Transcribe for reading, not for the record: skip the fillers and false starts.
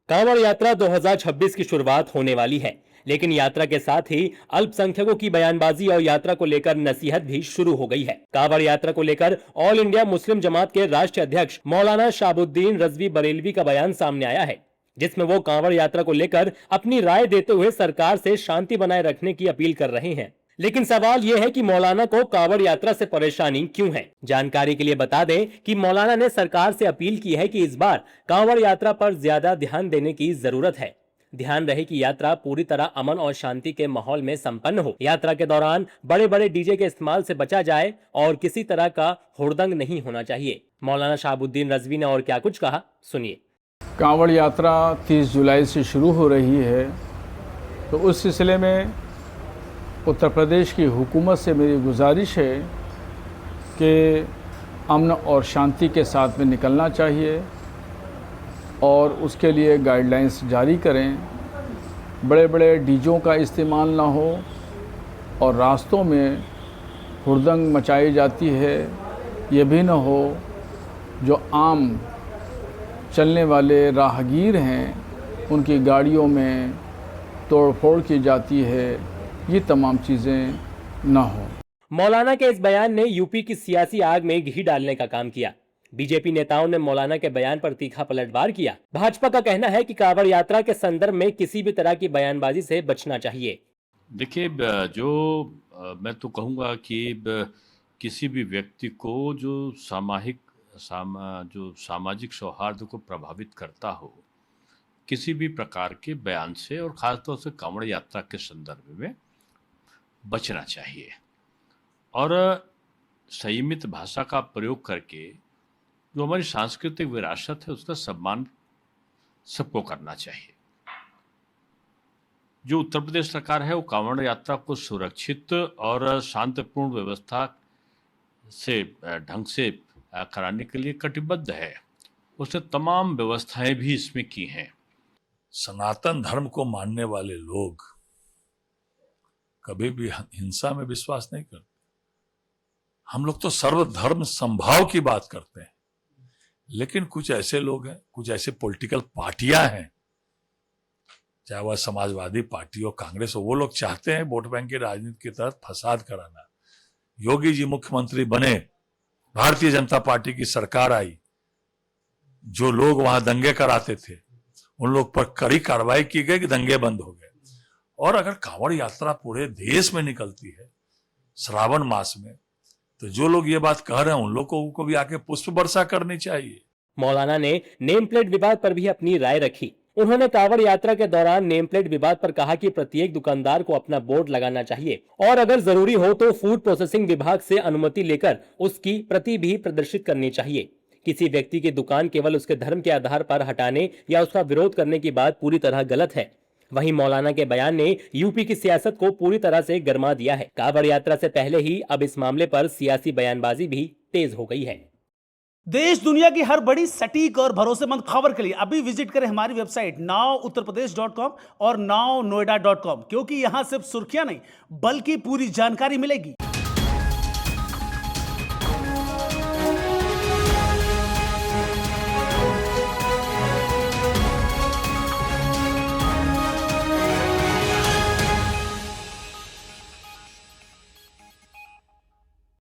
कांवड़ यात्रा 2026 की शुरुआत होने वाली है, लेकिन यात्रा के साथ ही अल्पसंख्यकों की बयानबाजी और यात्रा को लेकर नसीहत भी शुरू हो गई है। कांवड़ यात्रा को लेकर ऑल इंडिया मुस्लिम जमात के राष्ट्रीय अध्यक्ष मौलाना शहाबुद्दीन रजवी बरेलवी का बयान सामने आया है, जिसमें वो कांवड़ यात्रा को लेकर अपनी राय देते हुए सरकार से शांति बनाए रखने की अपील कर रहे हैं। लेकिन सवाल यह है कि मौलाना को कांवड़ यात्रा से परेशानी क्यों है। जानकारी के लिए बता दें कि मौलाना ने सरकार से अपील की है कि इस बार कांवड़ यात्रा पर ज्यादा ध्यान देने की जरूरत है। ध्यान रहे कि यात्रा पूरी तरह अमन और शांति के माहौल में संपन्न हो। यात्रा के दौरान बड़े बड़े डीजे के इस्तेमाल से बचा जाए और किसी तरह का हुड़दंग नहीं होना चाहिए। मौलाना शहाबुद्दीन रजवी ने और क्या कुछ कहा, सुनिए। कांवड़ यात्रा 30 जुलाई से शुरू हो रही है, तो उस सिलसिले में उत्तर प्रदेश की हुकूमत से मेरी गुजारिश है कि अमन और शांति के साथ में निकलना चाहिए और उसके लिए गाइडलाइंस जारी करें। बड़े बड़े डीजों का इस्तेमाल ना हो और रास्तों में हुड़दंग मचाई जाती है, ये भी ना हो। जो आम चलने वाले राहगीर हैं उनकी गाड़ियों में तोड़फोड़ की जाती है, ये तमाम चीज़ें ना हो। मौलाना के इस बयान ने यूपी की सियासी आग में घी डालने का काम किया। बीजेपी नेताओं ने मौलाना के बयान पर तीखा पलटवार किया। भाजपा का कहना है कि कांवड़ यात्रा के संदर्भ में किसी भी तरह की बयानबाजी से बचना चाहिए। देखिए, मैं तो कहूँगा कि किसी भी व्यक्ति को जो सामाजिक सौहार्द को प्रभावित करता हो, किसी भी प्रकार के बयान से और ख़ासतौर से कांवड़ यात्रा के संदर्भ में बचना चाहिए और संयमित भाषा का प्रयोग करके जो हमारी सांस्कृतिक विरासत है उसका सम्मान सबको करना चाहिए। जो उत्तर प्रदेश सरकार है वो कांवड़ यात्रा को सुरक्षित और शांतिपूर्ण व्यवस्था से ढंग से कराने के लिए कटिबद्ध है। उसने तमाम व्यवस्थाएं भी इसमें की हैं। सनातन धर्म को मानने वाले लोग कभी भी हिंसा में विश्वास नहीं करते। हम लोग तो सर्वधर्म संभाव की बात करते हैं, लेकिन कुछ ऐसे लोग हैं, कुछ ऐसे पॉलिटिकल पार्टियां हैं, चाहे वह समाजवादी पार्टी हो, कांग्रेस हो, वो लोग चाहते हैं वोट बैंक की राजनीति के तहत फसाद कराना। योगी जी मुख्यमंत्री बने, भारतीय जनता पार्टी की सरकार आई, जो लोग वहां दंगे कराते थे उन लोग पर कड़ी कार्रवाई की गई कि दंगे बंद हो गए। और अगर कांवड़ यात्रा पूरे देश में निकलती है श्रावण मास में, तो जो लोग ये बात कह रहे हैं उन लोगों को भी आके पुष्प वर्षा करनी चाहिए। मौलाना ने नेम प्लेट विवाद पर भी अपनी राय रखी। उन्होंने कांवड़ यात्रा के दौरान नेम प्लेट विवाद पर कहा कि प्रत्येक दुकानदार को अपना बोर्ड लगाना चाहिए और अगर जरूरी हो तो फूड प्रोसेसिंग विभाग से अनुमति लेकर उसकी प्रति भी प्रदर्शित करनी चाहिए। किसी व्यक्ति की दुकान केवल उसके धर्म के आधार पर हटाने या उसका विरोध करने की बात पूरी तरह गलत है। वहीं मौलाना के बयान ने यूपी की सियासत को पूरी तरह से गरमा दिया है। कांवड़ यात्रा से पहले ही अब इस मामले पर सियासी बयानबाजी भी तेज हो गई है। देश दुनिया की हर बड़ी सटीक और भरोसेमंद खबर के लिए अभी विजिट करें हमारी वेबसाइट nowuttarpradesh.com और nownoida.com, क्योंकि यहां सिर्फ सुर्खियां नहीं बल्कि पूरी जानकारी मिलेगी।